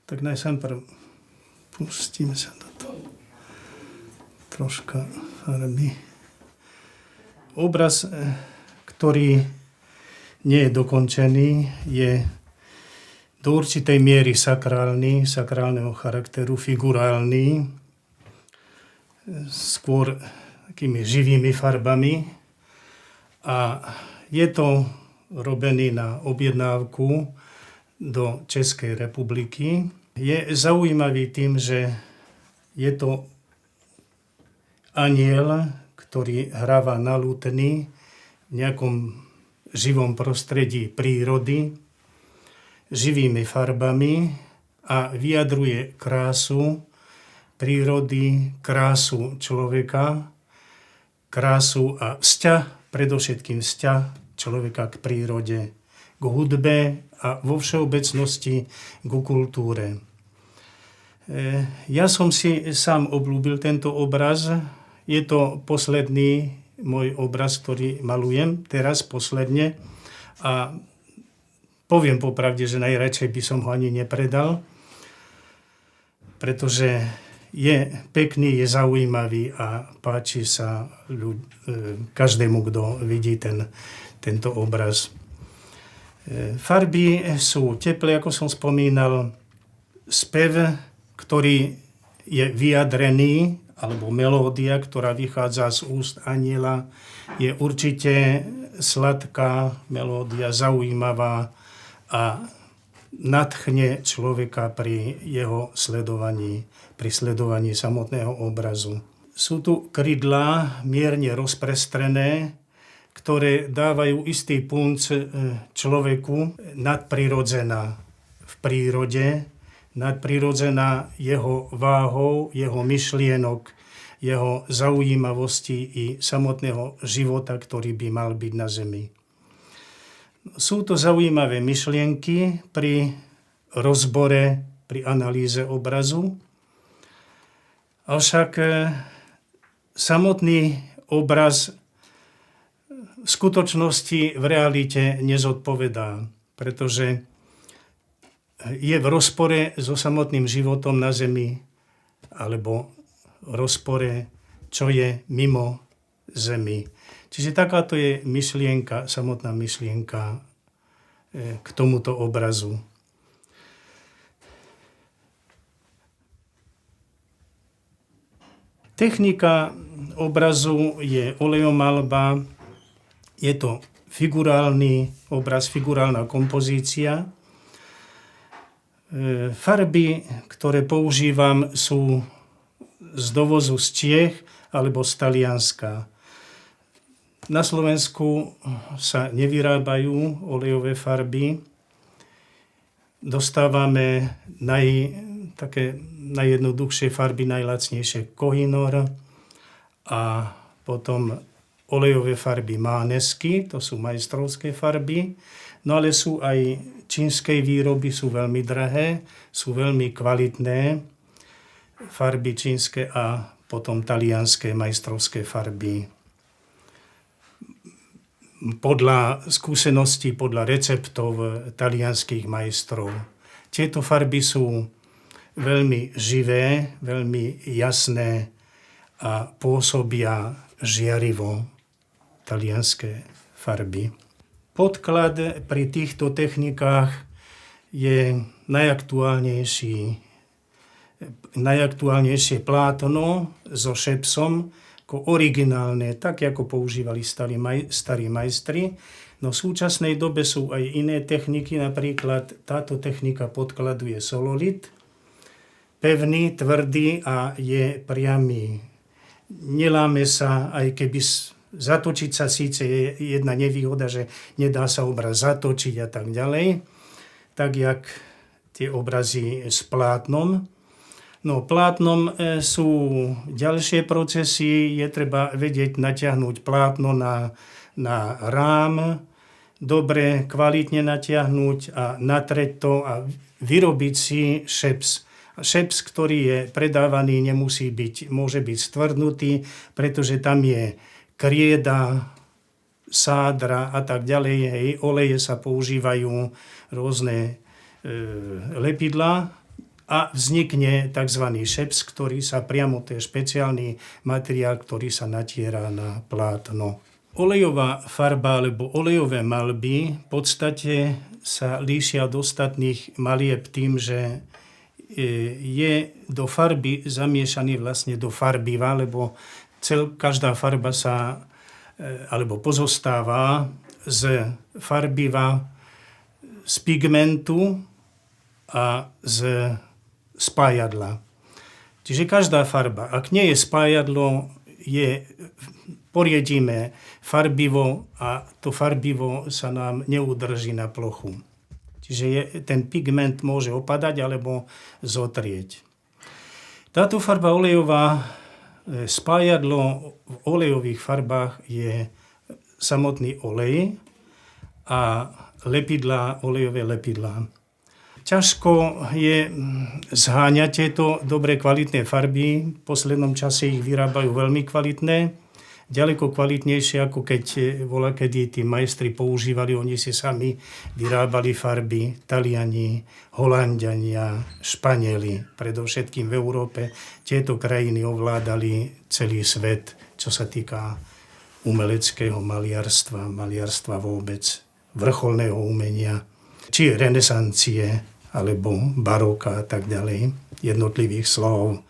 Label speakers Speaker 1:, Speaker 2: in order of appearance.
Speaker 1: Tak najprv pustíme sa do toho. Troška farby. Obraz, ktorý nie je dokončený, je do určitej miery sakrálny, sakrálneho charakteru, figurálny, skôr takými živými farbami. A je to robený na objednávku do Českej republiky. Je zaujímavý tým, že je to anjel, ktorý hráva na lutni v nejakom živom prostredí prírody, živými farbami a vyjadruje krásu prírody, krásu človeka, krásu a vzťah, predovšetkým vzťah človeka k prírode, k hudbe a vo všeobecnosti k kultúre. Ja som si sám obľúbil tento obraz. Je to posledný môj obraz, ktorý malujem teraz posledne. A poviem popravde, že najradšej by som ho ani nepredal, pretože je pekný, je zaujímavý a páči sa každému, kto vidí tento obraz. Farby sú teplé, ako som spomínal. Spev, ktorý je vyjadrený, alebo melódia, ktorá vychádza z úst anjela, je určite sladká melódia, zaujímavá a nadchne človeka pri jeho sledovaní, pri sledovaní samotného obrazu. Sú tu krydlá mierne rozprestrené, ktoré dávajú istý punc človeku nadprirodzená v prírode, nadprirodzená jeho váhou, jeho myšlienok, jeho zaujímavosti i samotného života, ktorý by mal byť na zemi. Sú to zaujímavé myšlienky pri rozbore, pri analýze obrazu, avšak samotný obraz v skutočnosti v realite nezodpovedá, pretože je v rozpore so samotným životom na zemi alebo v rozpore, čo je mimo zemi. Čiže takáto je myšlienka, samotná myšlienka k tomuto obrazu. Technika obrazu je olejomalba, je to figurálny obraz, figurálna kompozícia. Farby, ktoré používam, sú z dovozu z Čiech alebo z Talianska. Na Slovensku sa nevyrábajú olejové farby. Dostávame také najjednoduchšie farby, najlacnejšie Kohinoor a potom olejové farby Mánesky, to sú majstrovské farby. No ale sú aj čínskej výroby, sú veľmi drahé, sú veľmi kvalitné farby čínske a potom talianské majstrovské farby. Podľa skúseností, podľa receptov talianských majstrov. Tieto farby sú veľmi živé, veľmi jasné a pôsobia žiarivo, talianské farby. Podklad pri týchto technikách je najaktuálnejšie plátno so šepsom, ako originálne, tak ako používali starí majstri. No v súčasnej dobe sú aj iné techniky, napríklad táto technika podkladu je sololit, pevný, tvrdý a je priamy. Neláme sa, aj keby zatočiť sa síce je jedna nevýhoda, že nedá sa obraz zatočiť a tak ďalej, tak jak tie obrazy s plátnom. No plátnom sú ďalšie procesy, je treba vedieť natiahnuť plátno na rám, dobre, kvalitne natiahnuť a natreť to a vyrobiť si šeps. Šeps, ktorý je predávaný, môže byť stvrdnutý, pretože tam je krieda, sádra a tak ďalej. Oleje sa používajú rôzne lepidlá, a vznikne tzv. Šeps, ktorý sa priamo, to je špeciálny materiál, ktorý sa natiera na plátno. Olejová farba alebo olejové maľby v podstate sa líšia od ostatných malieb tým, že je do farby zamiešaný vlastne do farbiva, lebo každá farba sa alebo pozostáva z farbiva, z pigmentu a z spájadla. Čiže každá farba, ak nie je spájadlo, poriedíme farbivo a to farbivo sa nám neudrží na plochu. Čiže ten pigment môže opadať alebo zotrieť. Táto farba olejová, spájadlo v olejových farbách je samotný olej a lepidlá, olejové lepidlá. Ťažko je zháňať tieto dobre kvalitné farby. V poslednom čase ich vyrábajú veľmi kvalitné. Ďaleko kvalitnejšie, ako keď volakedy tí majstri používali. Oni si sami vyrábali farby. Taliani, Holanďania, Španieli. Predovšetkým v Európe. Tieto krajiny ovládali celý svet, čo sa týka umeleckého maliarstva vôbec, vrcholného umenia, či renesancie, alebo baroka a tak ďalej, jednotlivých slov.